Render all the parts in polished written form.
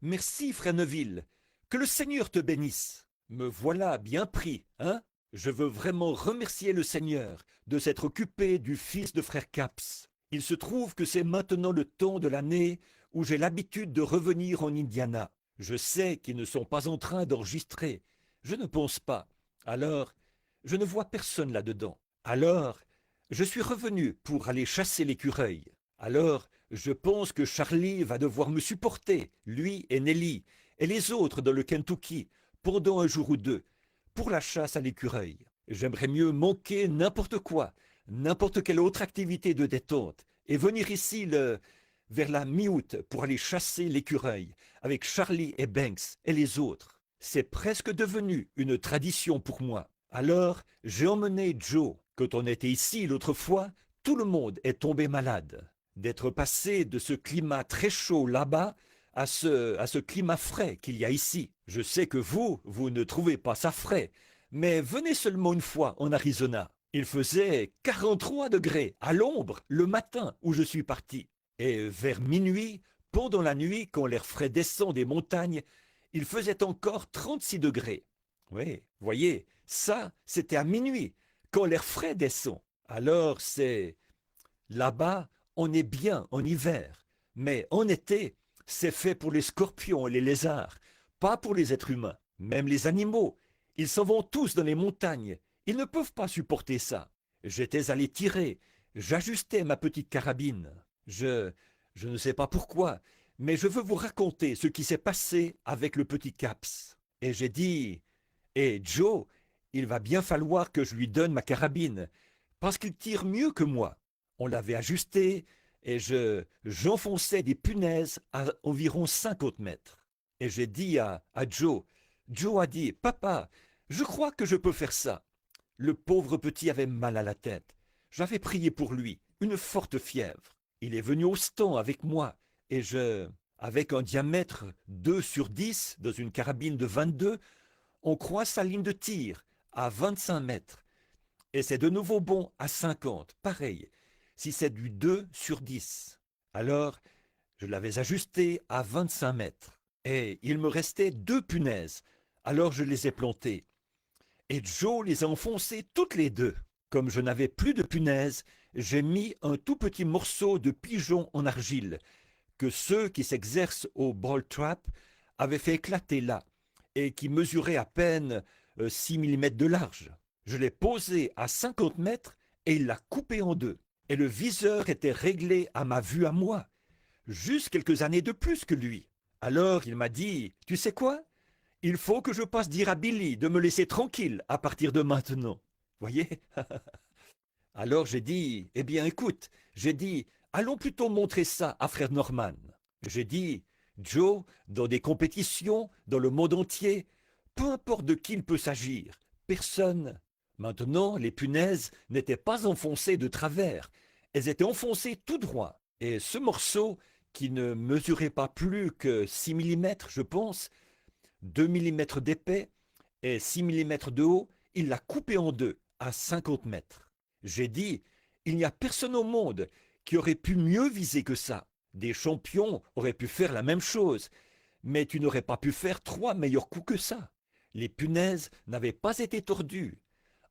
Merci, frère Neville. Que le Seigneur te bénisse. Me voilà bien pris, hein? Je veux vraiment remercier le Seigneur de s'être occupé du fils de frère Caps. Il se trouve que c'est maintenant le temps de l'année où j'ai l'habitude de revenir en Indiana. Je sais qu'ils ne sont pas en train d'enregistrer. Je ne pense pas. Alors, je ne vois personne là-dedans. Alors, je suis revenu pour aller chasser l'écureuil. Alors, je pense que Charlie va devoir me supporter, lui et Nelly, et les autres dans le Kentucky, pendant un jour ou deux, pour la chasse à l'écureuil. J'aimerais mieux manquer n'importe quoi, n'importe quelle autre activité de détente, et venir ici vers la mi-août pour aller chasser l'écureuil, avec Charlie et Banks et les autres. C'est presque devenu une tradition pour moi. Alors, j'ai emmené Joe. Quand on était ici l'autre fois, tout le monde est tombé malade. D'être passé de ce climat très chaud là-bas à ce climat frais qu'il y a ici. Je sais que vous ne trouvez pas ça frais, mais venez seulement une fois en Arizona. Il faisait 43 degrés à l'ombre le matin où je suis parti. Et vers minuit, pendant la nuit, quand l'air frais descend des montagnes, il faisait encore 36 degrés. Oui, voyez, ça, c'était à minuit, quand l'air frais descend. Alors, c'est... Là-bas, on est bien en hiver, mais en été, c'est fait pour les scorpions et les lézards, pas pour les êtres humains. Même les animaux, ils s'en vont tous dans les montagnes. Ils ne peuvent pas supporter ça. J'étais allé tirer, j'ajustais ma petite carabine. Je ne sais pas pourquoi, mais je veux vous raconter ce qui s'est passé avec le petit Caps. Et j'ai dit, eh Joe, il va bien falloir que je lui donne ma carabine, parce qu'il tire mieux que moi. On l'avait ajusté et j'enfonçais des punaises à environ 50 mètres. Et j'ai dit à Joe, Joe a dit, papa, je crois que je peux faire ça. Le pauvre petit avait mal à la tête. J'avais prié pour lui, une forte fièvre. Il est venu au stand avec moi et avec un diamètre 2 sur 10 dans une carabine de 22, on croise sa ligne de tir à 25 mètres. Et c'est de nouveau bon à 50, pareil, si c'est du 2 sur 10. Alors, je l'avais ajusté à 25 mètres. Et il me restait 2 punaises. Alors je les ai plantées. Et Joe les a enfoncées toutes les deux. Comme je n'avais plus de punaises, j'ai mis un tout petit morceau de pigeon en argile que ceux qui s'exercent au ball trap avaient fait éclater là et qui mesurait à peine 6 mm de large. Je l'ai posé à 50 mètres et il l'a coupé en deux. Et le viseur était réglé à ma vue à moi, juste quelques années de plus que lui. Alors il m'a dit, tu sais quoi? Il faut que je passe dire à Billy de me laisser tranquille à partir de maintenant. Voyez? Alors j'ai dit, eh bien écoute, j'ai dit, allons plutôt montrer ça à frère Norman. J'ai dit, Joe, dans des compétitions, dans le monde entier, peu importe de qui il peut s'agir, personne. Maintenant, les punaises n'étaient pas enfoncées de travers, elles étaient enfoncées tout droit. Et ce morceau, qui ne mesurait pas plus que 6 mm, je pense, 2 mm d'épais et 6 mm de haut, il l'a coupé en deux, à 50 mètres. J'ai dit, il n'y a personne au monde qui aurait pu mieux viser que ça. Des champions auraient pu faire la même chose, mais tu n'aurais pas pu faire 3 meilleurs coups que ça. Les punaises n'avaient pas été tordues.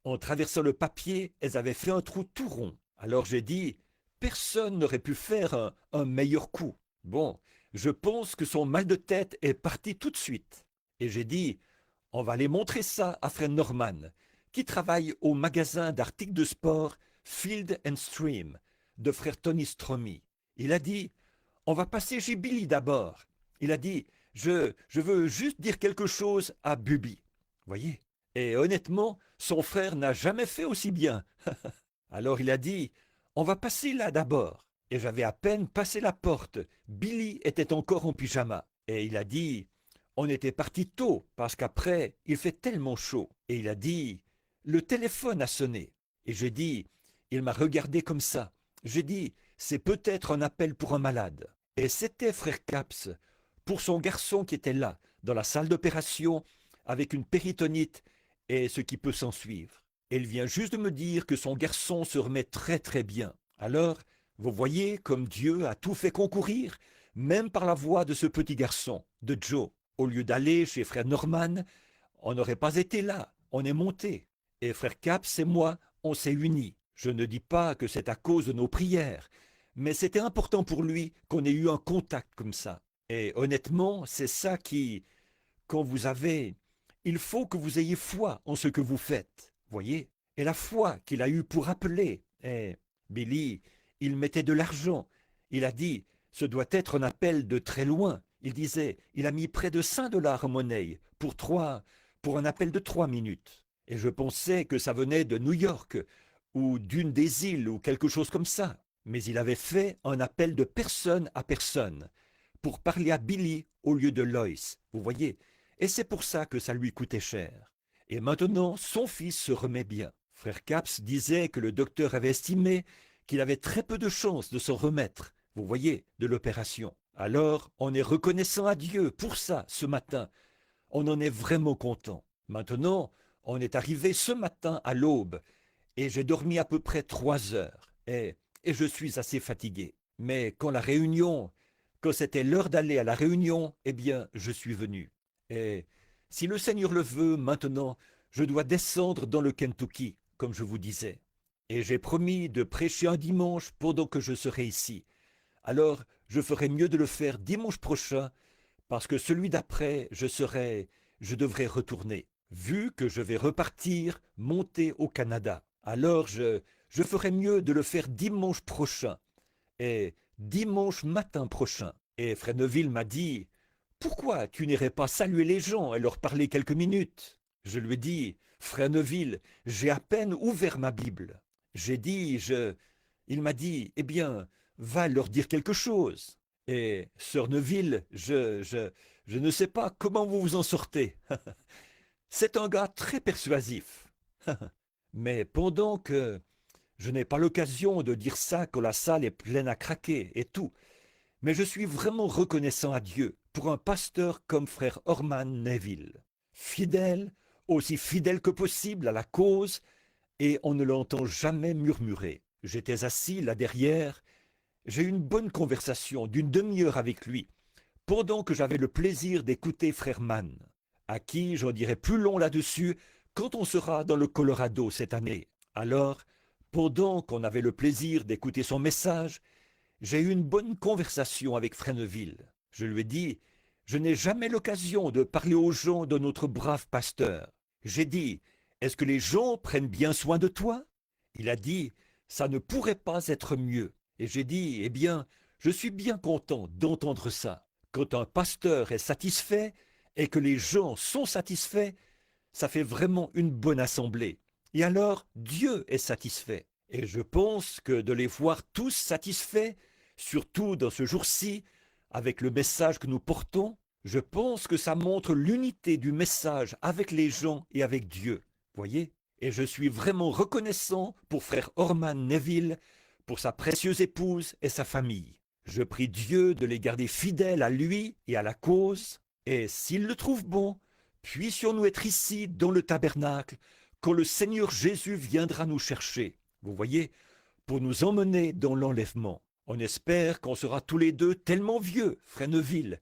En traversant le papier, elles avaient fait un trou tout rond. Alors j'ai dit, personne n'aurait pu faire un meilleur coup. Bon, je pense que son mal de tête est parti tout de suite. Et j'ai dit, on va aller montrer ça à frère Norman, qui travaille au magasin d'articles de sport Field and Stream de frère Tony Stromy. Il a dit, on va passer chez Billy d'abord. Il a dit, je veux juste dire quelque chose à Bubi. Voyez? Et honnêtement, son frère n'a jamais fait aussi bien. Alors il a dit, on va passer là d'abord. Et j'avais à peine passé la porte. Billy était encore en pyjama. Et il a dit, on était parti tôt, parce qu'après, il fait tellement chaud. Et il a dit, le téléphone a sonné. Et j'ai dit, il m'a regardé comme ça. J'ai dit, c'est peut-être un appel pour un malade. Et c'était frère Caps, pour son garçon qui était là, dans la salle d'opération, avec une péritonite et ce qui peut s'en suivre. Elle vient juste de me dire que son garçon se remet très très bien. Alors, vous voyez comme Dieu a tout fait concourir, même par la voix de ce petit garçon, de Joe. Au lieu d'aller chez frère Norman, on n'aurait pas été là, on est monté. Et frère Capps et moi, on s'est unis. Je ne dis pas que c'est à cause de nos prières, mais c'était important pour lui qu'on ait eu un contact comme ça. Et honnêtement, c'est ça qui, quand vous avez, il faut que vous ayez foi en ce que vous faites, voyez. Et la foi qu'il a eue pour appeler. Et Billy, il mettait de l'argent. Il a dit, ce doit être un appel de très loin. Il disait, il a mis près de 5 dollars en monnaie pour un appel de 3 minutes. Et je pensais que ça venait de New York ou d'une des îles ou quelque chose comme ça. Mais il avait fait un appel de personne à personne pour parler à Billy au lieu de Lois, vous voyez. Et c'est pour ça que ça lui coûtait cher. Et maintenant, son fils se remet bien. Frère Capps disait que le docteur avait estimé qu'il avait très peu de chances de s'en remettre, vous voyez, de l'opération. Alors, on est reconnaissant à Dieu pour ça ce matin. On en est vraiment content. Maintenant, on est arrivé ce matin à l'aube et j'ai dormi à peu près 3 heures et je suis assez fatigué. Mais quand c'était l'heure d'aller à la réunion, eh bien, je suis venu. Et si le Seigneur le veut, maintenant, je dois descendre dans le Kentucky, comme je vous disais. Et j'ai promis de prêcher un dimanche pendant que je serai ici. Alors, je ferai mieux de le faire dimanche prochain, parce que celui d'après, je devrais retourner, vu que je vais repartir, monter au Canada. Alors, je ferai mieux de le faire dimanche prochain, et dimanche matin prochain. Et Fresneville m'a dit, pourquoi tu n'irais pas saluer les gens et leur parler quelques minutes? Je lui ai dit, frère Neuville, j'ai à peine ouvert ma Bible. J'ai dit, Il m'a dit, eh bien, va leur dire quelque chose. Et sœur Neuville, je ne sais pas comment vous vous en sortez. C'est un gars très persuasif. Mais pendant que je n'ai pas l'occasion de dire ça quand la salle est pleine à craquer et tout, mais je suis vraiment reconnaissant à Dieu pour un pasteur comme frère Orman Neville. Fidèle, aussi fidèle que possible à la cause, et on ne l'entend jamais murmurer. J'étais assis là derrière, j'ai eu une bonne conversation d'une demi-heure avec lui, pendant que j'avais le plaisir d'écouter frère Mann, à qui j'en dirai plus long là-dessus quand on sera dans le Colorado cette année. Alors, pendant qu'on avait le plaisir d'écouter son message, j'ai eu une bonne conversation avec Fresneville. Je lui ai dit, je n'ai jamais l'occasion de parler aux gens de notre brave pasteur. J'ai dit, est-ce que les gens prennent bien soin de toi? Il a dit, ça ne pourrait pas être mieux. Et j'ai dit, eh bien, je suis bien content d'entendre ça. Quand un pasteur est satisfait et que les gens sont satisfaits, ça fait vraiment une bonne assemblée. Et alors, Dieu est satisfait. Et je pense que de les voir tous satisfaits, surtout dans ce jour-ci, avec le message que nous portons, je pense que ça montre l'unité du message avec les gens et avec Dieu. Voyez? Et je suis vraiment reconnaissant pour frère Orman Neville, pour sa précieuse épouse et sa famille. Je prie Dieu de les garder fidèles à lui et à la cause, et s'il le trouve bon, puissions-nous être ici dans le tabernacle quand le Seigneur Jésus viendra nous chercher. Vous voyez, pour nous emmener dans l'enlèvement. On espère qu'on sera tous les deux tellement vieux, Fresneville,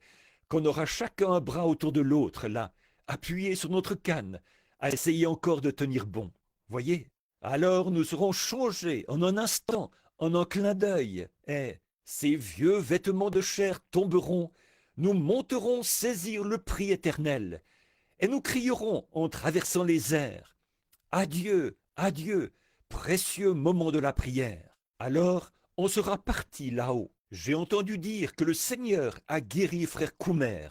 qu'on aura chacun un bras autour de l'autre, là, appuyé sur notre canne, à essayer encore de tenir bon. Voyez? Alors nous serons changés en un instant, en un clin d'œil, et ces vieux vêtements de chair tomberont, nous monterons saisir le prix éternel, et nous crierons en traversant les airs. Adieu, adieu, précieux moment de la prière. Alors, on sera parti là-haut. J'ai entendu dire que le Seigneur a guéri frère Coumer,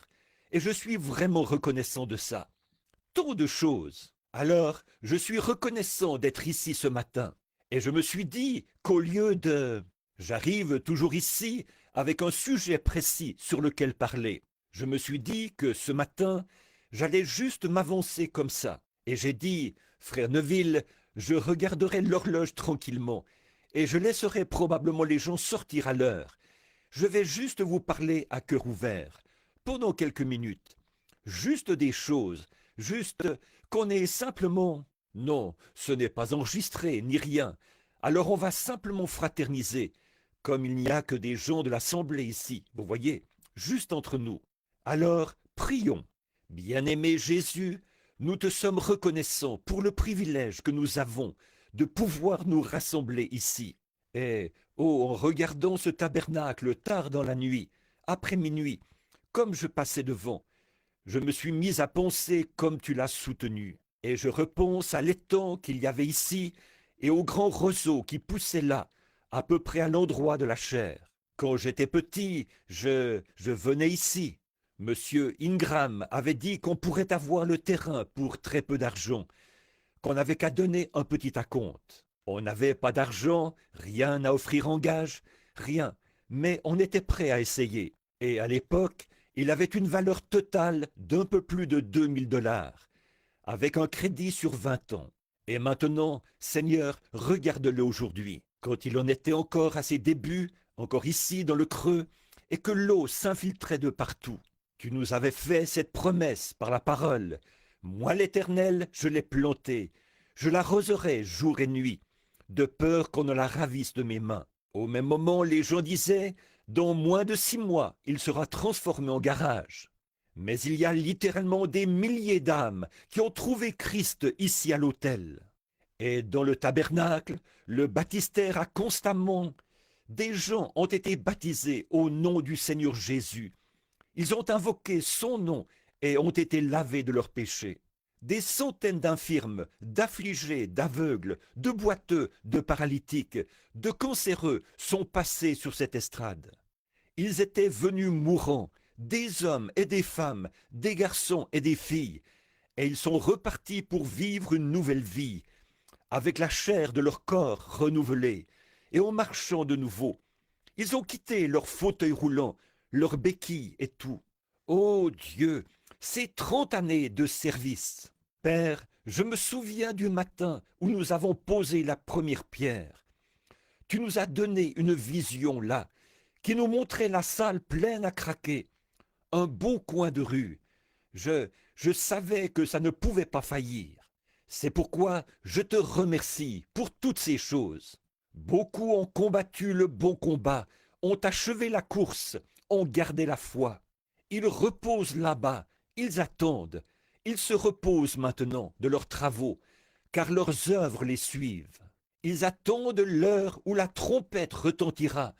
et je suis vraiment reconnaissant de ça. Tant de choses. Alors, je suis reconnaissant d'être ici ce matin. Et je me suis dit qu'au lieu de... J'arrive toujours ici avec un sujet précis sur lequel parler. Je me suis dit que ce matin, j'allais juste m'avancer comme ça. Et j'ai dit, frère Neuville, je regarderai l'horloge tranquillement et je laisserai probablement les gens sortir à l'heure. Je vais juste vous parler à cœur ouvert, pendant quelques minutes. Juste des choses, juste qu'on ait simplement... Non, ce n'est pas enregistré, ni rien. Alors on va simplement fraterniser, comme il n'y a que des gens de l'Assemblée ici, vous voyez. juste entre nous. Alors, prions. Bien-aimé Jésus, nous te sommes reconnaissants pour le privilège que nous avons de pouvoir nous rassembler ici. Et, oh, en regardant ce tabernacle tard dans la nuit, après minuit, comme je passais devant, je me suis mis à penser comme tu l'as soutenu. Et je repense à l'étang qu'il y avait ici et au grand roseau qui poussait là, à peu près à l'endroit de la chaire. Quand j'étais petit, je venais ici. Monsieur Ingram avait dit qu'on pourrait avoir le terrain pour très peu d'argent, qu'on n'avait qu'à donner un petit acompte. On n'avait pas d'argent, rien à offrir en gage, rien, mais on était prêt à essayer. Et à l'époque, il avait une valeur totale d'un peu plus de 2000 $, avec un crédit sur 20 ans. Et maintenant, Seigneur, regarde-le aujourd'hui, quand il en était encore à ses débuts, encore ici dans le creux, et que l'eau s'infiltrait de partout. Tu nous avais fait cette promesse par la parole. Moi, l'Éternel, je l'ai plantée. Je l'arroserai jour et nuit, de peur qu'on ne la ravisse de mes mains. Au même moment, les gens disaient, dans moins de 6 mois, il sera transformé en garage. Mais il y a littéralement des milliers d'âmes qui ont trouvé Christ ici à l'autel. Et dans le tabernacle, le baptistère a constamment... Des gens ont été baptisés au nom du Seigneur Jésus. Ils ont invoqué son nom et ont été lavés de leurs péchés. Des centaines d'infirmes, d'affligés, d'aveugles, de boiteux, de paralytiques, de cancéreux sont passés sur cette estrade. Ils étaient venus mourants, des hommes et des femmes, des garçons et des filles, et ils sont repartis pour vivre une nouvelle vie, avec la chair de leur corps renouvelée, et en marchant de nouveau. Ils ont quitté leur fauteuil roulant, leurs béquilles et tout. Ô Dieu, ces 30 années de service. Père, je me souviens du matin où nous avons posé la première pierre. Tu nous as donné une vision là, qui nous montrait la salle pleine à craquer, un beau coin de rue. Je savais que ça ne pouvait pas faillir. C'est pourquoi je te remercie pour toutes ces choses. Beaucoup ont combattu le bon combat, ont achevé la course, ont gardé la foi. Ils reposent là-bas, ils attendent. Ils se reposent maintenant de leurs travaux, car leurs œuvres les suivent. Ils attendent l'heure où la trompette retentira,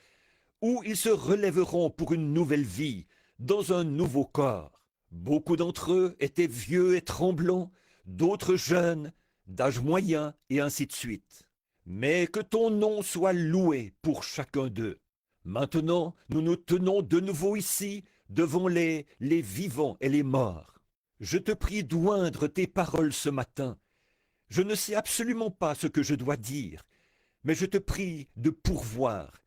où ils se relèveront pour une nouvelle vie, dans un nouveau corps. Beaucoup d'entre eux étaient vieux et tremblants, d'autres jeunes, d'âge moyen, et ainsi de suite. Mais que ton nom soit loué pour chacun d'eux. Maintenant, nous nous tenons de nouveau ici, devant les vivants et les morts. Je te prie d'oindre tes paroles ce matin. Je ne sais absolument pas ce que je dois dire, mais je te prie de pourvoir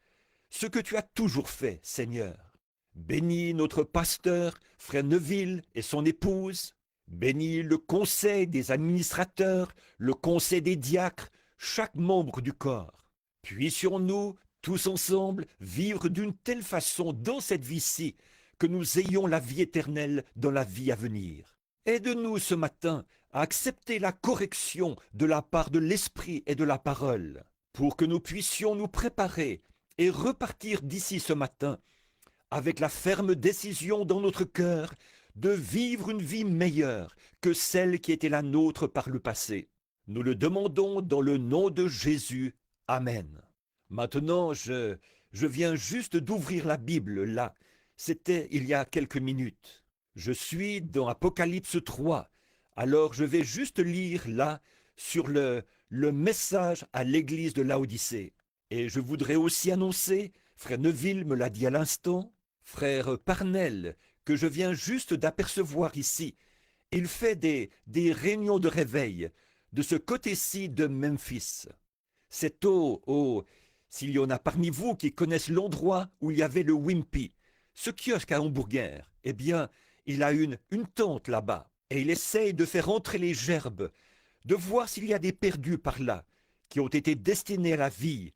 ce que tu as toujours fait, Seigneur. Bénis notre pasteur, frère Neville et son épouse. Bénis le conseil des administrateurs, le conseil des diacres, chaque membre du corps. Puissions-nous, tous ensemble, vivre d'une telle façon dans cette vie-ci que nous ayons la vie éternelle dans la vie à venir. Aide-nous ce matin à accepter la correction de la part de l'Esprit et de la parole, pour que nous puissions nous préparer et repartir d'ici ce matin avec la ferme décision dans notre cœur de vivre une vie meilleure que celle qui était la nôtre par le passé. Nous le demandons dans le nom de Jésus. Amen. Maintenant, je viens juste d'ouvrir la Bible là. C'était il y a quelques minutes. Je suis dans Apocalypse 3. Alors je vais juste lire là sur le message à l'église de Laodicée. Et je voudrais aussi annoncer, frère Neville me l'a dit à l'instant, frère Parnell, que je viens juste d'apercevoir ici. Il fait des réunions de réveil de ce côté-ci de Memphis. C'est s'il y en a parmi vous qui connaissent l'endroit où il y avait le Wimpy, ce kiosque à hamburger, eh bien, il a une tente là-bas et il essaye de faire entrer les gerbes, de voir s'il y a des perdus par là, qui ont été destinés à la vie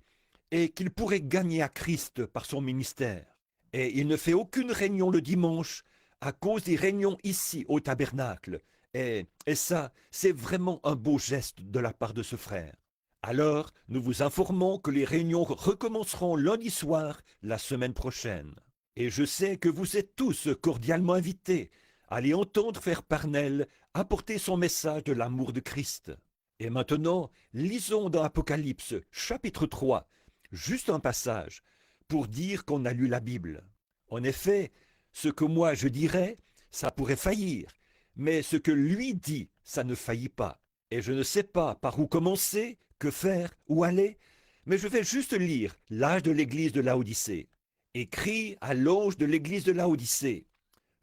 et qu'il pourrait gagner à Christ par son ministère. Et il ne fait aucune réunion le dimanche à cause des réunions ici au tabernacle. Et ça, c'est vraiment un beau geste de la part de ce frère. Alors, nous vous informons que les réunions recommenceront lundi soir la semaine prochaine. Et je sais que vous êtes tous cordialement invités à aller entendre Frère Parnell apporter son message de l'amour de Christ. Et maintenant, lisons dans Apocalypse, chapitre 3, juste un passage, pour dire qu'on a lu la Bible. En effet, ce que moi je dirais, ça pourrait faillir, mais ce que lui dit, ça ne faillit pas. Et je ne sais pas par où commencer, que faire, où aller, mais je vais juste lire l'âge de l'église de Laodicée. Écrit à l'ange de l'église de Laodicée.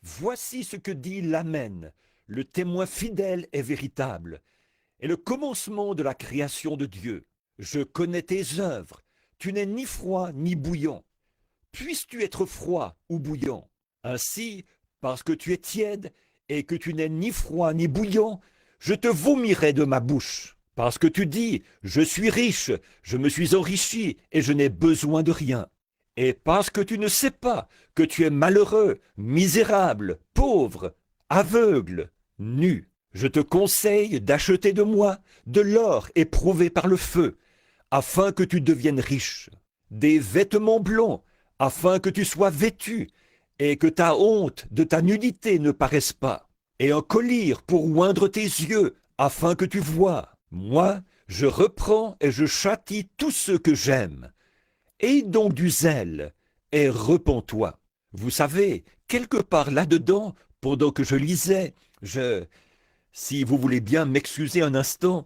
Voici ce que dit l'Amen, le témoin fidèle et véritable, et le commencement de la création de Dieu. Je connais tes œuvres, tu n'es ni froid ni bouillant. Puisses-tu être froid ou bouillant? Ainsi, parce que tu es tiède et que tu n'es ni froid ni bouillant, je te vomirai de ma bouche. Parce que tu dis, je suis riche, je me suis enrichi et je n'ai besoin de rien. Et parce que tu ne sais pas que tu es malheureux, misérable, pauvre, aveugle, nu, je te conseille d'acheter de moi de l'or éprouvé par le feu, afin que tu deviennes riche, des vêtements blancs, afin que tu sois vêtu, et que ta honte de ta nudité ne paraisse pas, et un collier pour oindre tes yeux, afin que tu vois. Moi, je reprends et je châtie tous ceux que j'aime. Aie donc du zèle, et repens-toi. Vous savez, quelque part là-dedans, pendant que je lisais, si vous voulez bien m'excuser un instant,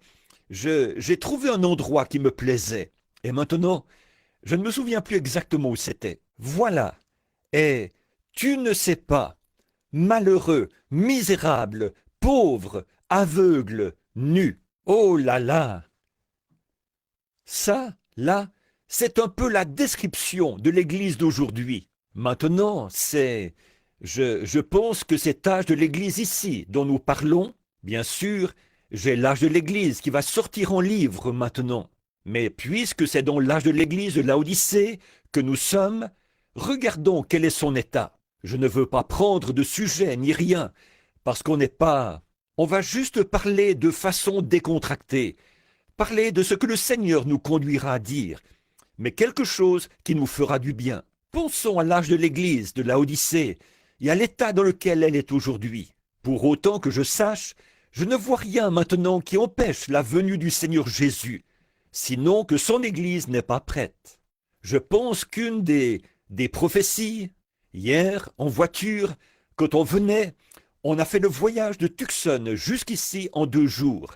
j'ai trouvé un endroit qui me plaisait. Et maintenant, je ne me souviens plus exactement où c'était. Voilà. Et tu ne sais pas, malheureux, misérable, pauvre, aveugle, nu. Oh là là! Ça, là, c'est un peu la description de l'Église d'aujourd'hui. Maintenant, je pense que cet âge de l'Église ici dont nous parlons, bien sûr, j'ai l'âge de l'Église qui va sortir en livre maintenant. Mais puisque c'est dans l'âge de l'Église de Laodicée que nous sommes, regardons quel est son état. Je ne veux pas prendre de sujet ni rien, parce qu'on n'est pas... On va juste parler de façon décontractée, parler de ce que le Seigneur nous conduira à dire, mais quelque chose qui nous fera du bien. Pensons à l'âge de l'Église de Laodicée et à l'état dans lequel elle est aujourd'hui. Pour autant que je sache, je ne vois rien maintenant qui empêche la venue du Seigneur Jésus, sinon que son Église n'est pas prête. Je pense qu'une des prophéties, hier, en voiture, quand on venait, on a fait le voyage de Tucson jusqu'ici en 2 jours.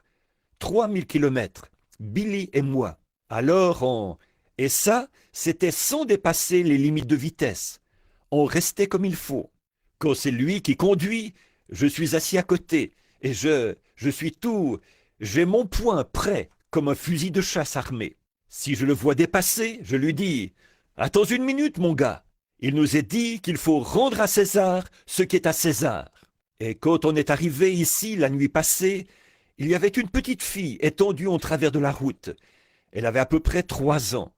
3000 kilomètres, Billy et moi. Alors, et ça, c'était sans dépasser les limites de vitesse. On restait comme il faut. Quand c'est lui qui conduit, je suis assis à côté et je suis tout... J'ai mon poing prêt comme un fusil de chasse armé. Si je le vois dépasser, je lui dis « Attends une minute, mon gars. Il nous est dit qu'il faut rendre à César ce qui est à César. » Et quand on est arrivé ici la nuit passée, il y avait une petite fille étendue en travers de la route. Elle avait à peu près 3 ans.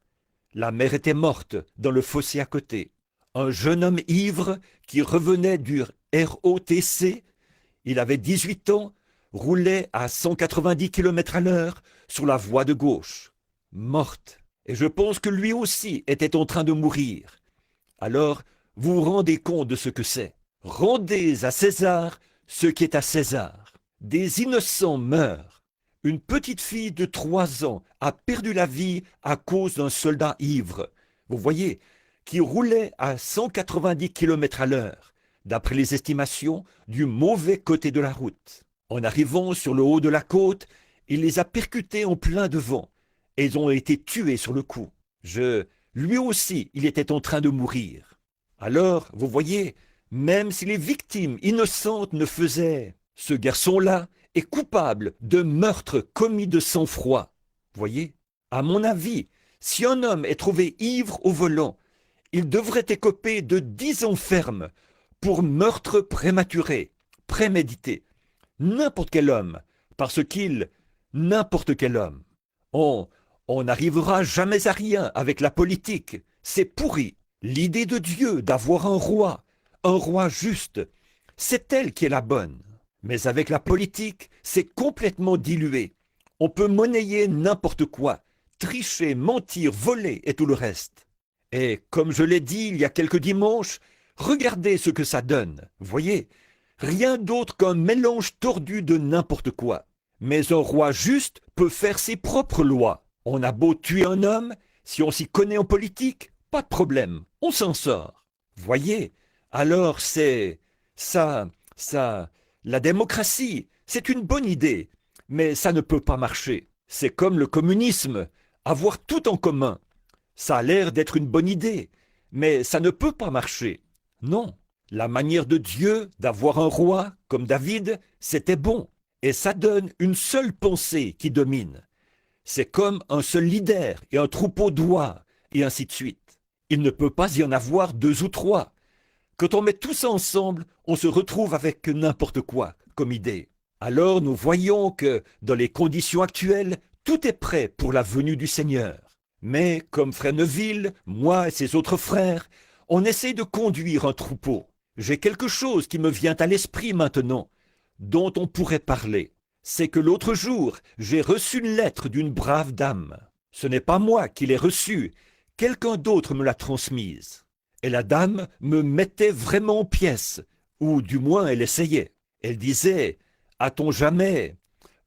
La mère était morte dans le fossé à côté. Un jeune homme ivre qui revenait du ROTC, il avait 18 ans, roulait à 190 km/h sur la voie de gauche. Morte. Et je pense que lui aussi était en train de mourir. Alors, vous vous rendez compte de ce que c'est. Rendez à César ce qui est à César. Des innocents meurent. Une petite fille de 3 ans a perdu la vie à cause d'un soldat ivre. Vous voyez, qui roulait à 190 km/h, d'après les estimations, du mauvais côté de la route. En arrivant sur le haut de la côte, il les a percutés en plein devant, et ils ont été tués sur le coup. Lui aussi, il était en train de mourir. Alors, vous voyez, même si les victimes innocentes ne faisaient, ce garçon-là est coupable de meurtre commis de sang-froid. Vous voyez, à mon avis, si un homme est trouvé ivre au volant, il devrait écoper de 10 ans ferme pour meurtre prématuré, prémédité. N'importe quel homme, n'importe quel homme. On n'arrivera jamais à rien avec la politique, c'est pourri. L'idée de Dieu d'avoir un roi juste, c'est elle qui est la bonne. Mais avec la politique, c'est complètement dilué. On peut monnayer n'importe quoi, tricher, mentir, voler et tout le reste. Et comme je l'ai dit il y a quelques dimanches, Regardez ce que ça donne, voyez, rien d'autre qu'un mélange tordu de n'importe quoi. Mais un roi juste peut faire ses propres lois. On a beau tuer un homme, si on s'y connaît en politique, pas de problème, on s'en sort. Voyez, alors la démocratie, c'est une bonne idée, mais ça ne peut pas marcher. C'est comme le communisme, avoir tout en commun. Ça a l'air d'être une bonne idée, mais ça ne peut pas marcher. Non, la manière de Dieu d'avoir un roi comme David, c'était bon. Et ça donne une seule pensée qui domine. C'est comme un seul leader et un troupeau d'oies, et ainsi de suite. Il ne peut pas y en avoir deux ou trois. Quand on met tout ça ensemble, on se retrouve avec n'importe quoi comme idée. Alors nous voyons que, dans les conditions actuelles, tout est prêt pour la venue du Seigneur. Mais, comme frère Neville, moi et ses autres frères, on essaie de conduire un troupeau. J'ai quelque chose qui me vient à l'esprit maintenant, dont on pourrait parler. C'est que l'autre jour, j'ai reçu une lettre d'une brave dame. Ce n'est pas moi qui l'ai reçue, quelqu'un d'autre me l'a transmise. Et la dame me mettait vraiment en pièces, ou du moins elle essayait. Elle disait, « A-t-on jamais,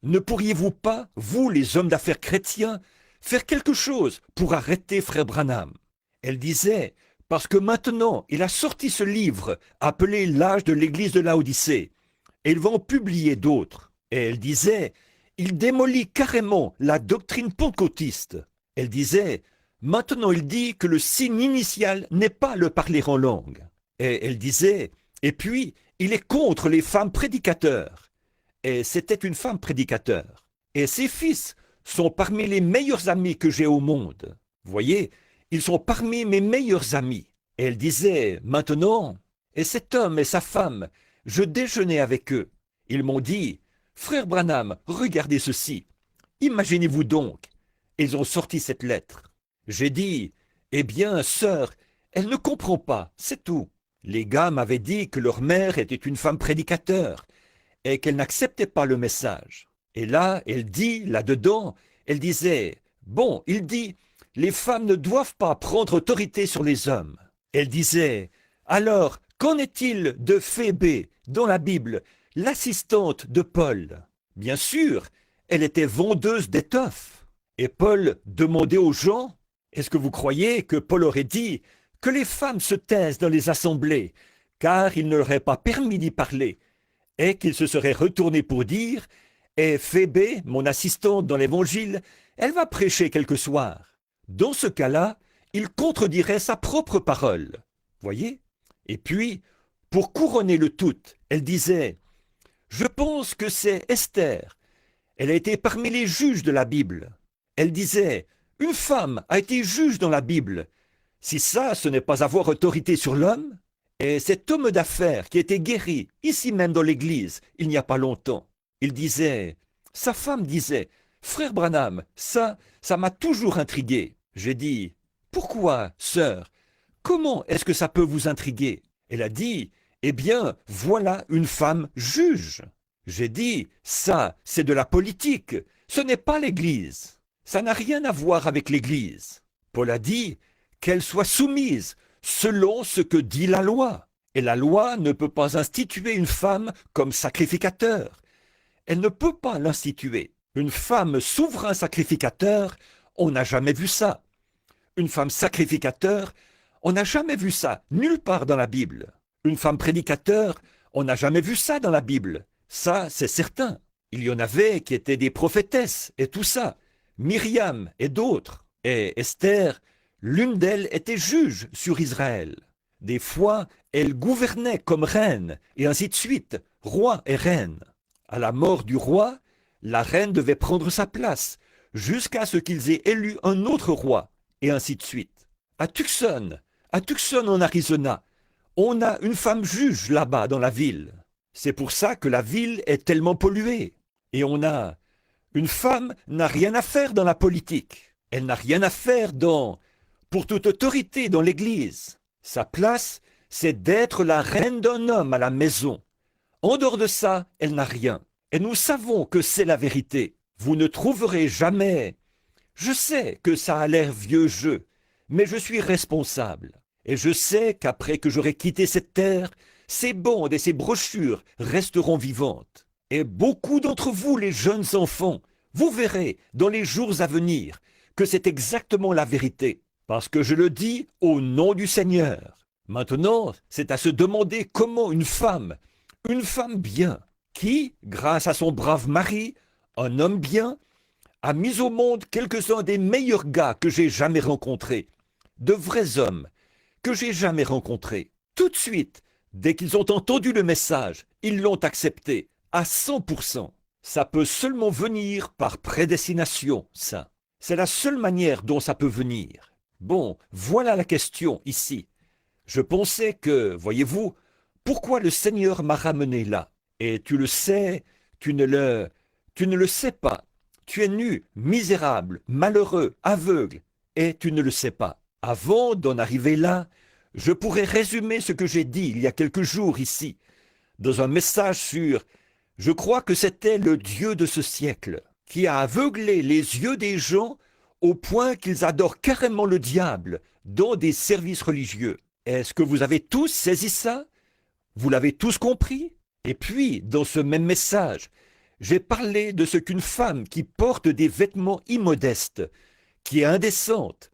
ne pourriez-vous pas, vous les hommes d'affaires chrétiens, faire quelque chose pour arrêter frère Branham ?» Elle disait, « Parce que maintenant il a sorti ce livre appelé L'âge de l'église de Laodicée, et il va en publier d'autres. » Et elle disait, « Il démolit carrément la doctrine pentecôtiste. » Elle disait, « Maintenant il dit que le signe initial n'est pas le parler en langue. » Et elle disait, « Et puis, il est contre les femmes prédicateurs. » Et c'était une femme prédicateur. Et ses fils sont parmi les meilleurs amis que j'ai au monde. Voyez, ils sont parmi mes meilleurs amis. Et elle disait, maintenant, et cet homme et sa femme, je déjeunais avec eux. Ils m'ont dit, frère Branham, regardez ceci. Imaginez-vous donc. Ils ont sorti cette lettre. J'ai dit, eh bien, sœur, elle ne comprend pas, c'est tout. Les gars m'avaient dit que leur mère était une femme prédicateur et qu'elle n'acceptait pas le message. Et là, elle dit, là-dedans, elle disait, bon, il dit, les femmes ne doivent pas prendre autorité sur les hommes. Elle disait, alors, qu'en est-il de Phébé dans la Bible, l'assistante de Paul? Bien sûr, elle était vendeuse d'étoffes. Et Paul demandait aux gens, est-ce que vous croyez que Paul aurait dit que les femmes se taisent dans les assemblées, car il ne leur est pas permis d'y parler, et qu'il se serait retourné pour dire, et Phébé, mon assistante dans l'évangile, elle va prêcher quelque soir. Dans ce cas-là, il contredirait sa propre parole. Voyez? Et puis, pour couronner le tout, elle disait, je pense que c'est Esther. Elle a été parmi les juges de la Bible. Elle disait, une femme a été juge dans la Bible. Si ça, ce n'est pas avoir autorité sur l'homme. Et cet homme d'affaires qui était guéri, ici même dans l'église, il n'y a pas longtemps, il disait, sa femme disait, frère Branham, ça m'a toujours intrigué. J'ai dit, pourquoi, sœur? Comment est-ce que ça peut vous intriguer? Elle a dit, eh bien, voilà une femme juge. J'ai dit, ça, c'est de la politique, ce n'est pas l'Église. Ça n'a rien à voir avec l'Église. Paul a dit qu'elle soit soumise selon ce que dit la loi. Et la loi ne peut pas instituer une femme comme sacrificateur. Elle ne peut pas l'instituer. Une femme souverain sacrificateur, on n'a jamais vu ça. Une femme sacrificateur, on n'a jamais vu ça, nulle part dans la Bible. Une femme prédicateur, on n'a jamais vu ça dans la Bible. Ça, c'est certain. Il y en avait qui étaient des prophétesses et tout ça. Myriam et d'autres. Et Esther, l'une d'elles était juge sur Israël. Des fois, elle gouvernait comme reine, et ainsi de suite, roi et reine. À la mort du roi, la reine devait prendre sa place, jusqu'à ce qu'ils aient élu un autre roi, et ainsi de suite. À Tucson en Arizona, on a une femme juge là-bas dans la ville. C'est pour ça que la ville est tellement polluée. Et une femme n'a rien à faire dans la politique. Elle n'a rien à faire pour toute autorité dans l'église. Sa place, c'est d'être la reine d'un homme à la maison. En dehors de ça, elle n'a rien. Et nous savons que c'est la vérité. Vous ne trouverez jamais. Je sais que ça a l'air vieux jeu, mais je suis responsable. Et je sais qu'après que j'aurai quitté cette terre, ces bandes et ces brochures resteront vivantes. Et beaucoup d'entre vous, les jeunes enfants, vous verrez dans les jours à venir que c'est exactement la vérité, parce que je le dis au nom du Seigneur. Maintenant, c'est à se demander comment une femme bien, qui, grâce à son brave mari, un homme bien, a mis au monde quelques-uns des meilleurs gars que j'ai jamais rencontrés, de vrais hommes que j'ai jamais rencontrés. Tout de suite, dès qu'ils ont entendu le message, ils l'ont accepté à 100%. Ça peut seulement venir par prédestination, ça. C'est la seule manière dont ça peut venir. Bon, voilà la question ici. Je pensais que, voyez-vous, pourquoi le Seigneur m'a ramené là? Et tu le sais, tu ne le sais pas. Tu es nu, misérable, malheureux, aveugle, et tu ne le sais pas. Avant d'en arriver là, je pourrais résumer ce que j'ai dit il y a quelques jours ici, dans un message sur, je crois que c'était le Dieu de ce siècle, qui a aveuglé les yeux des gens au point qu'ils adorent carrément le diable dans des services religieux. Est-ce que vous avez tous saisi ça? Vous l'avez tous compris? Et puis, dans ce même message, j'ai parlé de ce qu'une femme qui porte des vêtements immodestes, qui est indécente,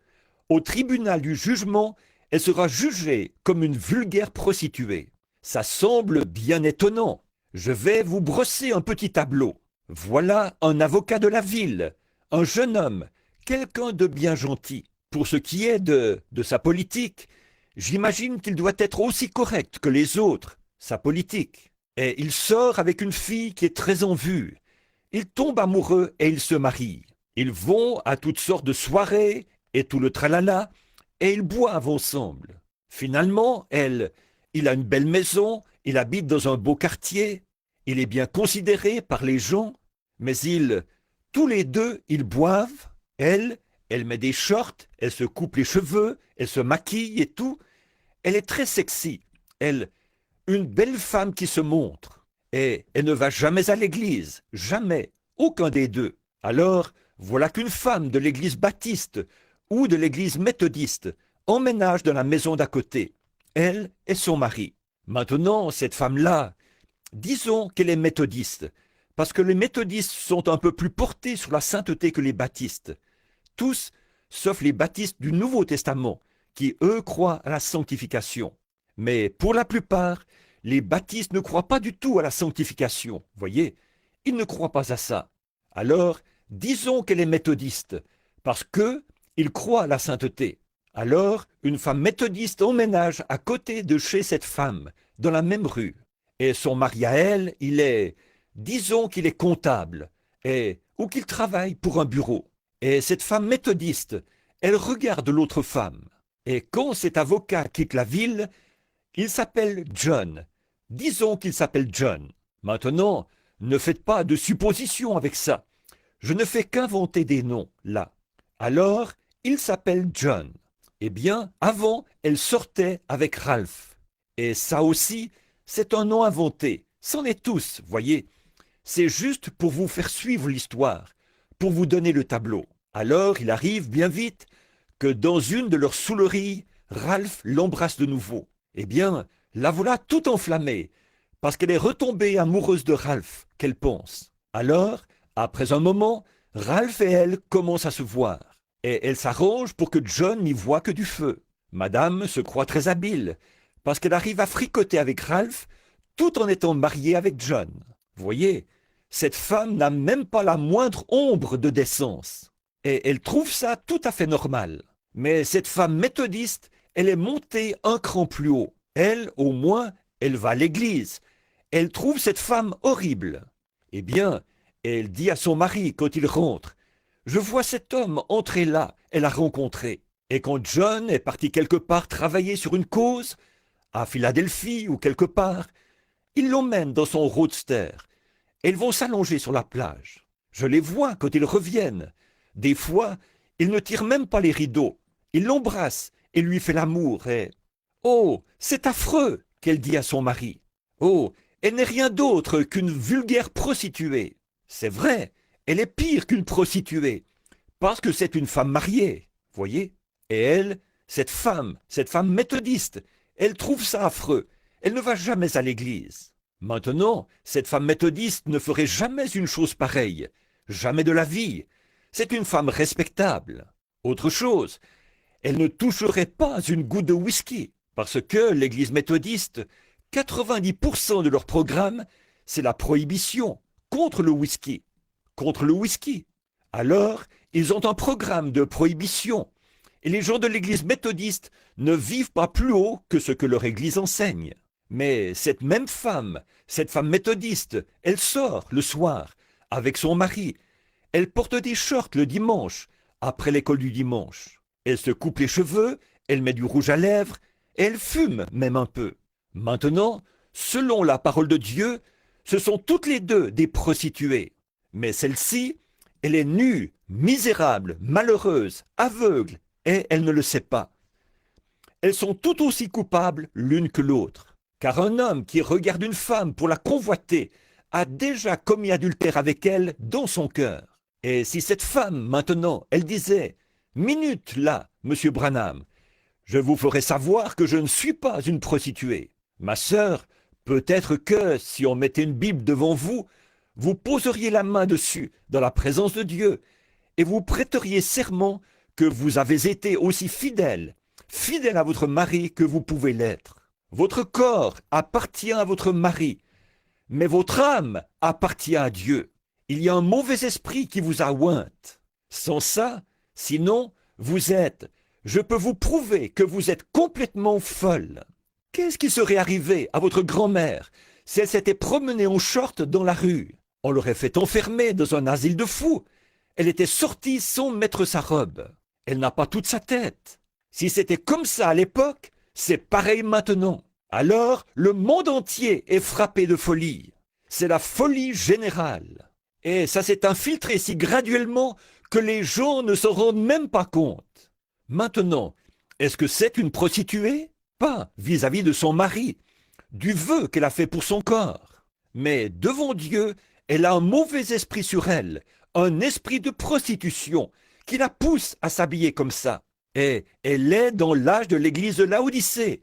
au tribunal du jugement, elle sera jugée comme une vulgaire prostituée. Ça semble bien étonnant. Je vais vous brosser un petit tableau. Voilà un avocat de la ville, un jeune homme, quelqu'un de bien gentil. Pour ce qui est de sa politique, j'imagine qu'il doit être aussi correct que les autres, sa politique. Et il sort avec une fille qui est très en vue. Ils tombent amoureux et ils se marient. Ils vont à toutes sortes de soirées et tout le tralala, et ils boivent ensemble. Finalement, il a une belle maison, il habite dans un beau quartier, il est bien considéré par les gens, mais tous les deux, ils boivent. Elle met des shorts, elle se coupe les cheveux, elle se maquille et tout. Elle est très sexy. Une belle femme qui se montre. Et elle ne va jamais à l'église, jamais, aucun des deux. Alors, voilà qu'une femme de l'église baptiste ou de l'église méthodiste emménage dans la maison d'à côté. Elle et son mari. Maintenant, cette femme-là, disons qu'elle est méthodiste, parce que les méthodistes sont un peu plus portés sur la sainteté que les baptistes. Tous, sauf les baptistes du Nouveau Testament, qui, eux, croient à la sanctification. Mais pour la plupart, les baptistes ne croient pas du tout à la sanctification, voyez, ils ne croient pas à ça. Alors, disons qu'elle est méthodiste, parce qu'ils croient à la sainteté. Alors, une femme méthodiste emménage à côté de chez cette femme, dans la même rue. Et son mari à elle, disons qu'il est comptable, ou qu'il travaille pour un bureau. Et cette femme méthodiste, elle regarde l'autre femme. Et quand cet avocat quitte la ville, il s'appelle John. Disons qu'il s'appelle John. Maintenant, ne faites pas de suppositions avec ça. Je ne fais qu'inventer des noms, là. Alors, il s'appelle John. Eh bien, avant, elle sortait avec Ralph. Et ça aussi, c'est un nom inventé. C'en est tous, voyez. C'est juste pour vous faire suivre l'histoire, pour vous donner le tableau. Alors, il arrive bien vite que dans une de leurs souleries, Ralph l'embrasse de nouveau. Eh bien, la voilà tout enflammée, parce qu'elle est retombée amoureuse de Ralph, qu'elle pense. Alors, après un moment, Ralph et elle commencent à se voir. Et elle s'arrange pour que John n'y voie que du feu. Madame se croit très habile, parce qu'elle arrive à fricoter avec Ralph tout en étant mariée avec John. Vous voyez, cette femme n'a même pas la moindre ombre de décence. Et elle trouve ça tout à fait normal. Mais cette femme méthodiste, elle est montée un cran plus haut. Elle, au moins, elle va à l'église. Elle trouve cette femme horrible. Eh bien, elle dit à son mari quand il rentre, « Je vois cet homme entrer là, elle l'a rencontré. » Et quand John est parti quelque part travailler sur une cause, à Philadelphie ou quelque part, il l'emmène dans son roadster. Ils vont s'allonger sur la plage. Je les vois quand ils reviennent. Des fois, il ne tire même pas les rideaux. Il l'embrasse et lui fait l'amour et... Oh, c'est affreux, qu'elle dit à son mari. Oh, elle n'est rien d'autre qu'une vulgaire prostituée. C'est vrai, elle est pire qu'une prostituée, parce que c'est une femme mariée, voyez. Et elle, cette femme méthodiste, elle trouve ça affreux. Elle ne va jamais à l'église. Maintenant, cette femme méthodiste ne ferait jamais une chose pareille. Jamais de la vie. C'est une femme respectable. Autre chose, elle ne toucherait pas une goutte de whisky, parce que l'église méthodiste, 90% de leur programme, c'est la prohibition contre le whisky. Contre le whisky. Alors, ils ont un programme de prohibition. Et les gens de l'église méthodiste ne vivent pas plus haut que ce que leur église enseigne. Mais cette femme méthodiste, elle sort le soir avec son mari. Elle porte des shorts le dimanche, après l'école du dimanche. Elle se coupe les cheveux, elle met du rouge à lèvres, et elle fume même un peu. Maintenant, selon la parole de Dieu, ce sont toutes les deux des prostituées. Mais celle-ci, elle est nue, misérable, malheureuse, aveugle, et elle ne le sait pas. Elles sont tout aussi coupables l'une que l'autre. Car un homme qui regarde une femme pour la convoiter a déjà commis adultère avec elle dans son cœur. Et si cette femme, maintenant, elle disait « Minute là, monsieur Branham, je vous ferai savoir que je ne suis pas une prostituée. Ma sœur, peut-être que si on mettait une Bible devant vous, vous poseriez la main dessus dans la présence de Dieu et vous prêteriez serment que vous avez été aussi fidèle à votre mari que vous pouvez l'être. Votre corps appartient à votre mari, mais votre âme appartient à Dieu. Il y a un mauvais esprit qui vous a ointe. Sans ça, sinon, je peux vous prouver que vous êtes complètement folle. Qu'est-ce qui serait arrivé à votre grand-mère si elle s'était promenée en short dans la rue? On l'aurait fait enfermer dans un asile de fous. Elle était sortie sans mettre sa robe. Elle n'a pas toute sa tête. Si c'était comme ça à l'époque, c'est pareil maintenant. Alors, le monde entier est frappé de folie. C'est la folie générale. Et ça s'est infiltré si graduellement que les gens ne s'en rendent même pas compte. Maintenant, est-ce que c'est une prostituée? Pas vis-à-vis de son mari, du vœu qu'elle a fait pour son corps. Mais devant Dieu, elle a un mauvais esprit sur elle, un esprit de prostitution qui la pousse à s'habiller comme ça. Et elle est dans l'âge de l'église de Laodicée.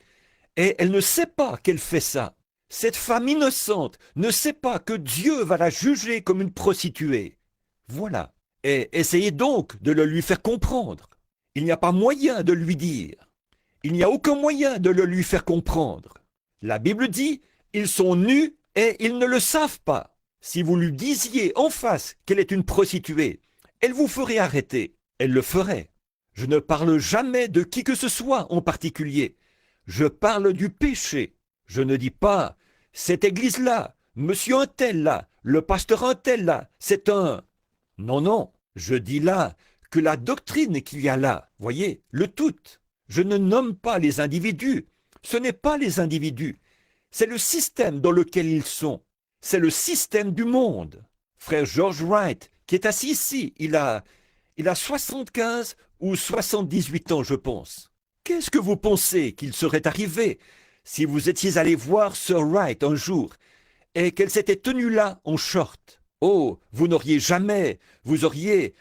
Et elle ne sait pas qu'elle fait ça. Cette femme innocente ne sait pas que Dieu va la juger comme une prostituée. Voilà. Et essayez donc de le lui faire comprendre. Il n'y a pas moyen de lui dire. Il n'y a aucun moyen de le lui faire comprendre. La Bible dit, ils sont nus et ils ne le savent pas. Si vous lui disiez en face qu'elle est une prostituée, elle vous ferait arrêter. Elle le ferait. Je ne parle jamais de qui que ce soit en particulier. Je parle du péché. Je ne dis pas, cette église-là, monsieur un tel là, le pasteur un tel là, c'est un... Non, non, je dis là que la doctrine qu'il y a là, voyez, le tout. Je ne nomme pas les individus. Ce n'est pas les individus. C'est le système dans lequel ils sont. C'est le système du monde. Frère George Wright, qui est assis ici, il a 75 ou 78 ans, je pense. Qu'est-ce que vous pensez qu'il serait arrivé si vous étiez allé voir Sir Wright un jour et qu'elle s'était tenue là en short? Oh, vous n'auriez jamais, vous auriez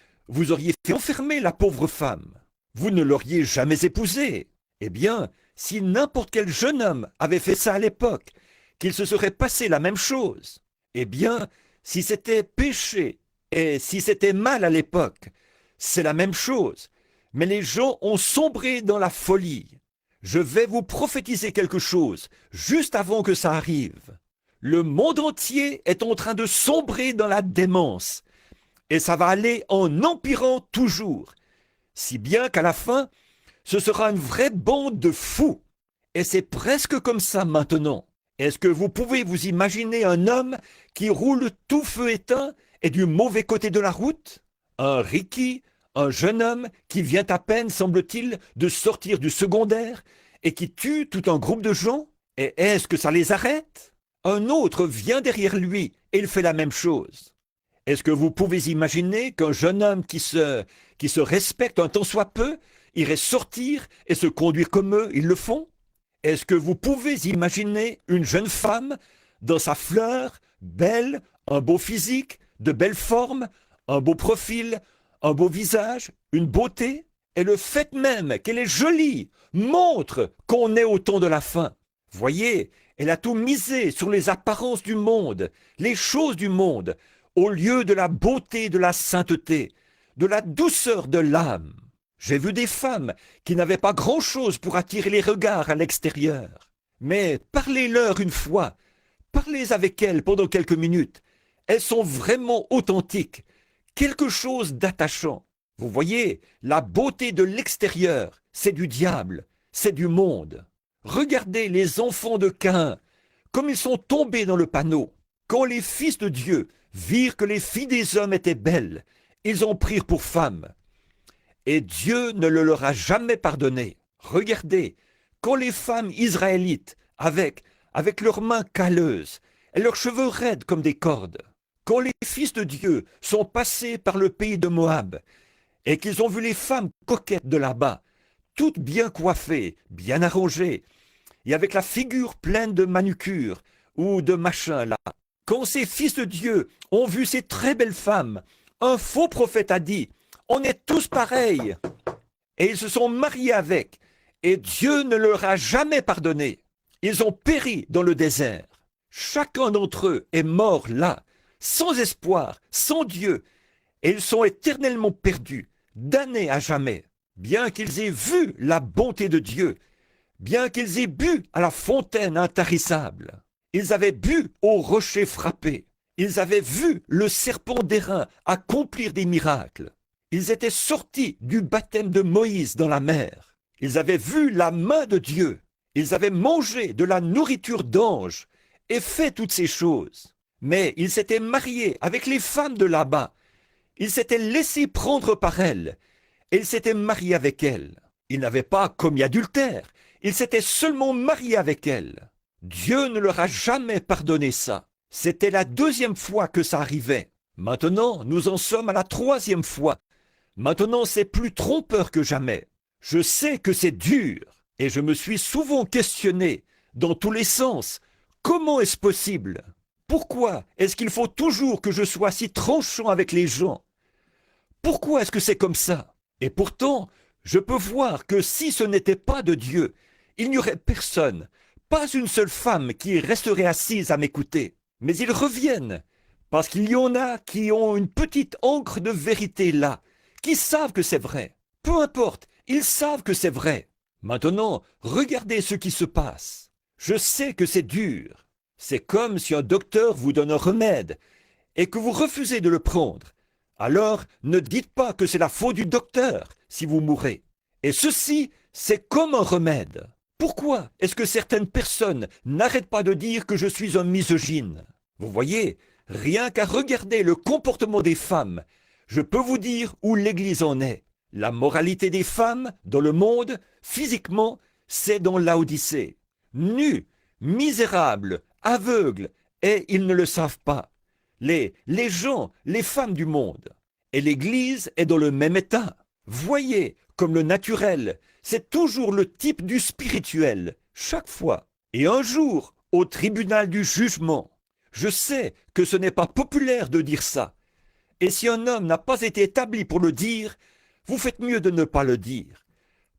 fait enfermer la pauvre femme. Vous ne l'auriez jamais épousée. Eh bien, si n'importe quel jeune homme avait fait ça à l'époque, qu'il se serait passé la même chose. Eh bien, si c'était péché et si c'était mal à l'époque, c'est la même chose. Mais les gens ont sombré dans la folie. Je vais vous prophétiser quelque chose juste avant que ça arrive. Le monde entier est en train de sombrer dans la démence. Et ça va aller en empirant toujours. Si bien qu'à la fin, ce sera une vraie bande de fous. Et c'est presque comme ça maintenant. Est-ce que vous pouvez vous imaginer un homme qui roule tout feu éteint et du mauvais côté de la route? Un Ricky, un jeune homme qui vient à peine, semble-t-il, de sortir du secondaire et qui tue tout un groupe de gens? Et est-ce que ça les arrête? Un autre vient derrière lui et il fait la même chose. Est-ce que vous pouvez imaginer qu'un jeune homme qui se respecte un tant soit peu irait sortir et se conduire comme eux, ils le font? Est-ce que vous pouvez imaginer une jeune femme dans sa fleur, belle, un beau physique, de belles formes, un beau profil, un beau visage, une beauté? et le fait même qu'elle est jolie montre qu'on est au temps de la fin. Voyez, elle a tout misé sur les apparences du monde, les choses du monde, au lieu de la beauté de la sainteté, de la douceur de l'âme. J'ai vu des femmes qui n'avaient pas grand-chose pour attirer les regards à l'extérieur. Mais parlez-leur une fois, parlez avec elles pendant quelques minutes. Elles sont vraiment authentiques, quelque chose d'attachant. Vous voyez, la beauté de l'extérieur, c'est du diable, c'est du monde. Regardez les enfants de Caïn, comme ils sont tombés dans le panneau. Quand les fils de Dieu virent que les filles des hommes étaient belles, ils en prirent pour femmes. Et Dieu ne le leur a jamais pardonné. Regardez, quand les femmes israélites, avec leurs mains calleuses et leurs cheveux raides comme des cordes, quand les fils de Dieu sont passés par le pays de Moab, et qu'ils ont vu les femmes coquettes de là-bas, toutes bien coiffées, bien arrangées, et avec la figure pleine de manucures ou de machins là, quand ces fils de Dieu ont vu ces très belles femmes, un faux prophète a dit, on est tous pareils. Et ils se sont mariés avec, et Dieu ne leur a jamais pardonné. Ils ont péri dans le désert. Chacun d'entre eux est mort là, sans espoir, sans Dieu, et ils sont éternellement perdus, damnés à jamais, bien qu'ils aient vu la bonté de Dieu, bien qu'ils aient bu à la fontaine intarissable. Ils avaient bu au rocher frappé. Ils avaient vu le serpent d'airain accomplir des miracles. Ils étaient sortis du baptême de Moïse dans la mer. Ils avaient vu la main de Dieu. Ils avaient mangé de la nourriture d'anges et fait toutes ces choses. Mais ils s'étaient mariés avec les femmes de là-bas. Ils s'étaient laissés prendre par elles et ils s'étaient mariés avec elles. Ils n'avaient pas commis adultère. Ils s'étaient seulement mariés avec elles. Dieu ne leur a jamais pardonné ça. C'était la deuxième fois que ça arrivait. Maintenant, nous en sommes à la troisième fois. Maintenant, c'est plus trompeur que jamais. Je sais que c'est dur et je me suis souvent questionné dans tous les sens. Comment est-ce possible? Pourquoi est-ce qu'il faut toujours que je sois si tranchant avec les gens? Pourquoi est-ce que c'est comme ça? Et pourtant, je peux voir que si ce n'était pas de Dieu, il n'y aurait personne, pas une seule femme qui resterait assise à m'écouter. Mais ils reviennent, parce qu'il y en a qui ont une petite encre de vérité là, qui savent que c'est vrai. Peu importe, ils savent que c'est vrai. Maintenant, regardez ce qui se passe. Je sais que c'est dur. C'est comme si un docteur vous donne un remède et que vous refusez de le prendre. Alors, ne dites pas que c'est la faute du docteur si vous mourrez. Et ceci, c'est comme un remède. Pourquoi est-ce que certaines personnes n'arrêtent pas de dire que je suis un misogyne? Vous voyez, rien qu'à regarder le comportement des femmes, je peux vous dire où l'Église en est. La moralité des femmes dans le monde, physiquement, c'est dans l'Odyssée. Nues, misérables, aveugles, et ils ne le savent pas. Les gens, les femmes du monde. Et l'Église est dans le même état. Voyez, comme le naturel, c'est toujours le type du spirituel, chaque fois. Et un jour, au tribunal du jugement, je sais que ce n'est pas populaire de dire ça. Et si un homme n'a pas été établi pour le dire, vous faites mieux de ne pas le dire.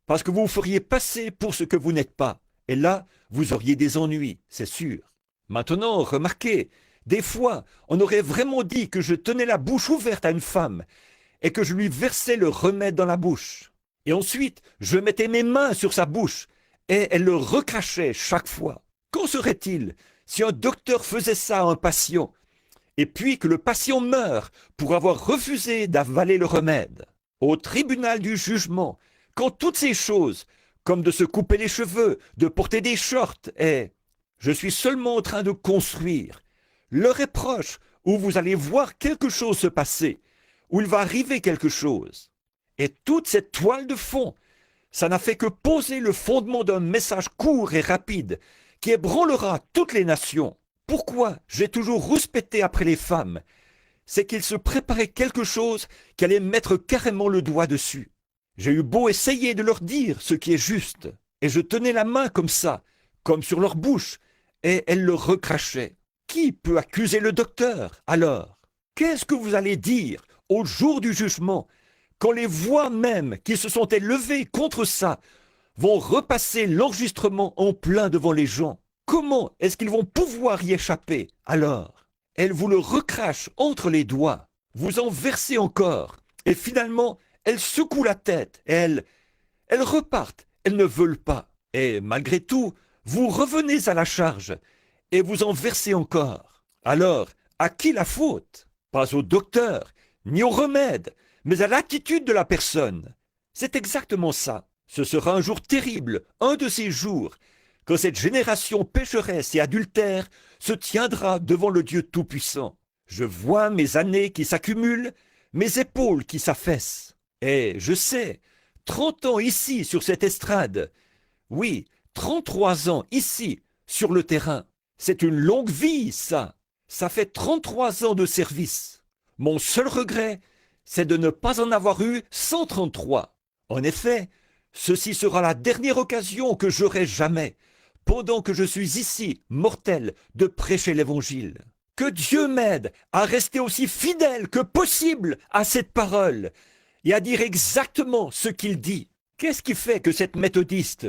Parce que vous feriez passer pour ce que vous n'êtes pas. Et là, vous auriez des ennuis, c'est sûr. Maintenant, remarquez, des fois, on aurait vraiment dit que je tenais la bouche ouverte à une femme et que je lui versais le remède dans la bouche. Et ensuite, je mettais mes mains sur sa bouche et elle le recrachait chaque fois. Qu'en serait-il si un docteur faisait ça à un patient et puis que le patient meurt pour avoir refusé d'avaler le remède? Au tribunal du jugement, quand toutes ces choses, comme de se couper les cheveux, de porter des shorts, je suis seulement en train de construire. L'heure est proche où vous allez voir quelque chose se passer, où il va arriver quelque chose. Et toute cette toile de fond, ça n'a fait que poser le fondement d'un message court et rapide qui ébranlera toutes les nations. Pourquoi j'ai toujours rouspété après les femmes? C'est qu'il se préparait quelque chose qui allait mettre carrément le doigt dessus. J'ai eu beau essayer de leur dire ce qui est juste, et je tenais la main comme ça, comme sur leur bouche, et elles le recrachaient. Qui peut accuser le docteur, alors? Qu'est-ce que vous allez dire au jour du jugement, quand les voix même qui se sont élevées contre ça vont repasser l'enregistrement en plein devant les gens, comment est-ce qu'ils vont pouvoir y échapper alors? Elles vous le recrachent entre les doigts, vous en versez encore, et finalement, elles secouent la tête, et elles repartent, elles ne veulent pas. Et malgré tout, vous revenez à la charge, et vous en versez encore. Alors, à qui la faute? Pas au docteur, ni au remède, mais à l'attitude de la personne. C'est exactement ça. Ce sera un jour terrible, un de ces jours, quand cette génération pécheresse et adultère se tiendra devant le Dieu Tout-Puissant. Je vois mes années qui s'accumulent, mes épaules qui s'affaissent. Et je sais, 30 ans ici sur cette estrade, oui, 33 ans ici sur le terrain, c'est une longue vie, ça. Ça fait 33 ans de service. Mon seul regret, c'est de ne pas en avoir eu 133. En effet, ceci sera la dernière occasion que j'aurai jamais, pendant que je suis ici, mortel, de prêcher l'Évangile. Que Dieu m'aide à rester aussi fidèle que possible à cette parole et à dire exactement ce qu'il dit. Qu'est-ce qui fait que cette méthodiste,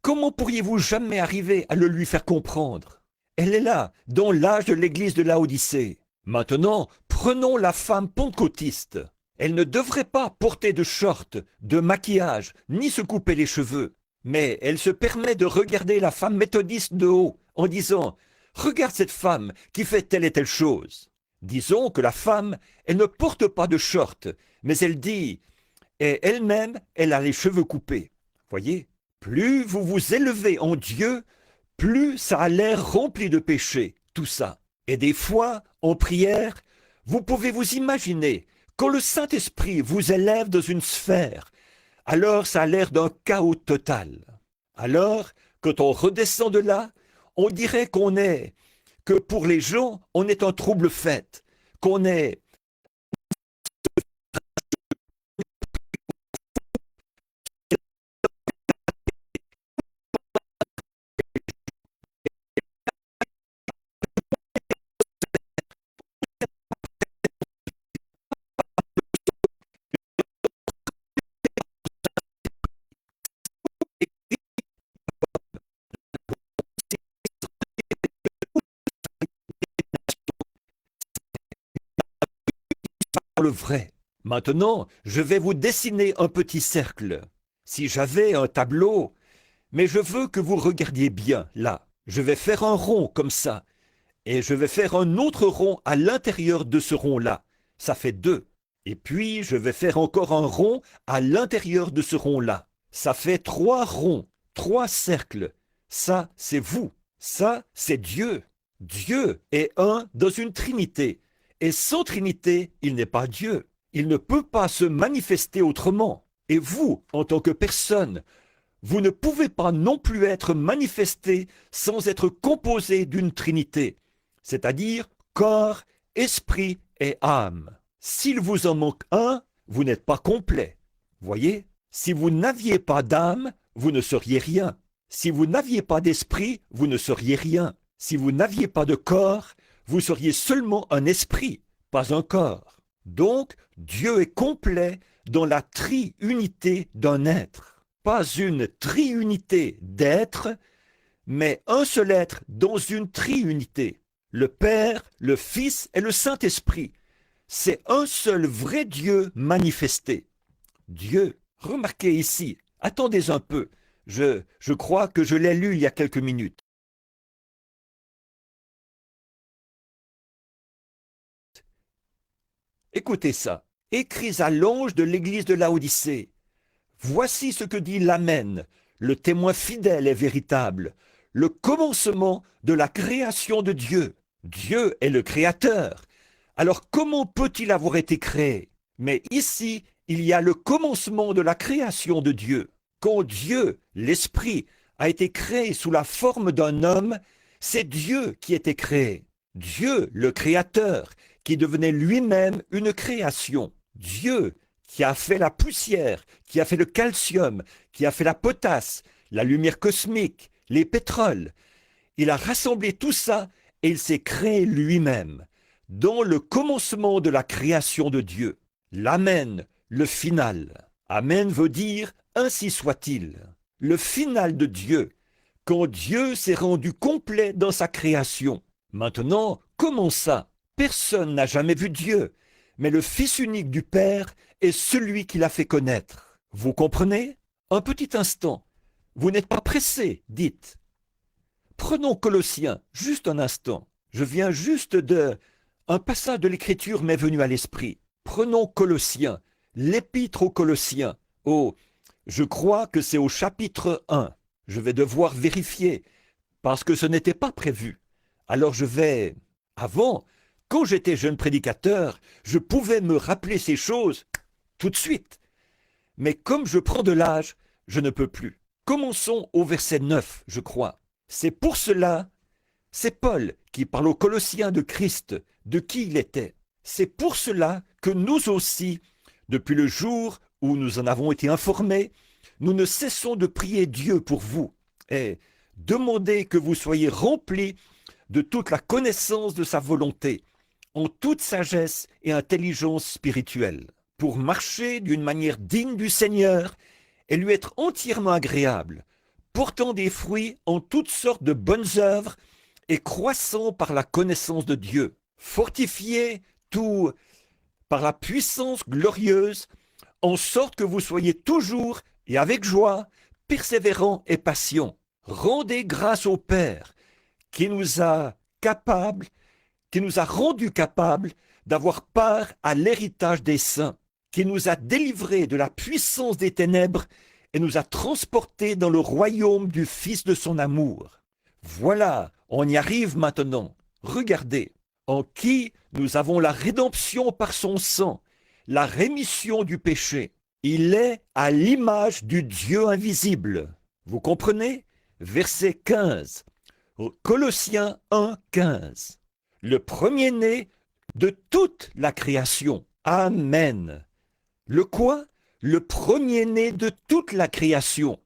comment pourriez-vous jamais arriver à le lui faire comprendre? Elle est là, dans l'âge de l'église de Laodicée. Maintenant, prenons la femme pentecôtiste. Elle ne devrait pas porter de short, de maquillage, ni se couper les cheveux. Mais elle se permet de regarder la femme méthodiste de haut, en disant « Regarde cette femme qui fait telle et telle chose ». Disons que la femme, elle ne porte pas de short, mais elle dit « Et elle-même, elle a les cheveux coupés ». Voyez, plus vous vous élevez en Dieu, plus ça a l'air rempli de péché, tout ça. Et des fois, en prière, vous pouvez vous imaginer, quand le Saint-Esprit vous élève dans une sphère, alors ça a l'air d'un chaos total. Alors, quand on redescend de là, on dirait que pour les gens, on est un trouble fait, qu'on est le vrai. Maintenant, je vais vous dessiner un petit cercle. Si j'avais un tableau, mais je veux que vous regardiez bien, là. Je vais faire un rond comme ça, et je vais faire un autre rond à l'intérieur de ce rond-là. Ça fait 2. Et puis, je vais faire encore un rond à l'intérieur de ce rond-là. Ça fait 3 ronds, 3 cercles. Ça, c'est vous. Ça, c'est Dieu. Dieu est un dans une trinité. Et sans trinité, il n'est pas Dieu. Il ne peut pas se manifester autrement. Et vous, en tant que personne, vous ne pouvez pas non plus être manifesté sans être composé d'une trinité, c'est-à-dire corps, esprit et âme. S'il vous en manque un, vous n'êtes pas complet. Voyez, si vous n'aviez pas d'âme, vous ne seriez rien. Si vous n'aviez pas d'esprit, vous ne seriez rien. Si vous n'aviez pas de corps, vous seriez seulement un esprit, pas un corps. Donc, Dieu est complet dans la triunité d'un être. Pas une triunité d'êtres, mais un seul être dans une triunité. Le Père, le Fils et le Saint-Esprit. C'est un seul vrai Dieu manifesté. Dieu, remarquez ici, attendez un peu, je crois que je l'ai lu il y a quelques minutes. Écoutez ça. Écris à l'ange de l'église de Laodicée. Voici ce que dit l'Amen, le témoin fidèle et véritable, le commencement de la création de Dieu. Dieu est le créateur. Alors comment peut-il avoir été créé? Mais ici, il y a le commencement de la création de Dieu. Quand Dieu, l'Esprit, a été créé sous la forme d'un homme, c'est Dieu qui était créé. Dieu, le créateur, qui devenait lui-même une création. Dieu, qui a fait la poussière, qui a fait le calcium, qui a fait la potasse, la lumière cosmique, les pétroles. Il a rassemblé tout ça et il s'est créé lui-même. Dans le commencement de la création de Dieu, l'Amen, le final. Amen veut dire ainsi soit-il. Le final de Dieu, quand Dieu s'est rendu complet dans sa création. Maintenant, comment ça? Personne n'a jamais vu Dieu, mais le Fils unique du Père est celui qui l'a fait connaître. Vous comprenez? Un petit instant. Vous n'êtes pas pressé, dites. Prenons Colossiens, juste un instant. Je viens juste de... Un passage de l'Écriture m'est venu à l'esprit. Prenons Colossiens, l'épître aux Colossiens. Oh, je crois que c'est au chapitre 1. Je vais devoir vérifier, parce que ce n'était pas prévu. Alors je vais... Avant, quand j'étais jeune prédicateur, je pouvais me rappeler ces choses tout de suite. Mais comme je prends de l'âge, je ne peux plus. Commençons au verset 9, je crois. C'est pour cela, c'est Paul qui parle aux Colossiens de Christ, de qui il était. C'est pour cela que nous aussi, depuis le jour où nous en avons été informés, nous ne cessons de prier Dieu pour vous et demander que vous soyez remplis de toute la connaissance de sa volonté, en toute sagesse et intelligence spirituelle, pour marcher d'une manière digne du Seigneur et lui être entièrement agréable, portant des fruits en toutes sortes de bonnes œuvres et croissant par la connaissance de Dieu, fortifié tout par la puissance glorieuse, en sorte que vous soyez toujours et avec joie, persévérants et patients. Rendez grâce au Père qui nous a rendus capables d'avoir part à l'héritage des saints, qui nous a délivrés de la puissance des ténèbres et nous a transportés dans le royaume du Fils de son amour. Voilà, on y arrive maintenant. Regardez, en qui nous avons la rédemption par son sang, la rémission du péché. Il est à l'image du Dieu invisible. Vous comprenez? Verset 15. Colossiens 1, 15. Le premier-né de toute la création. Amen. Le quoi? Le premier-né de toute la création.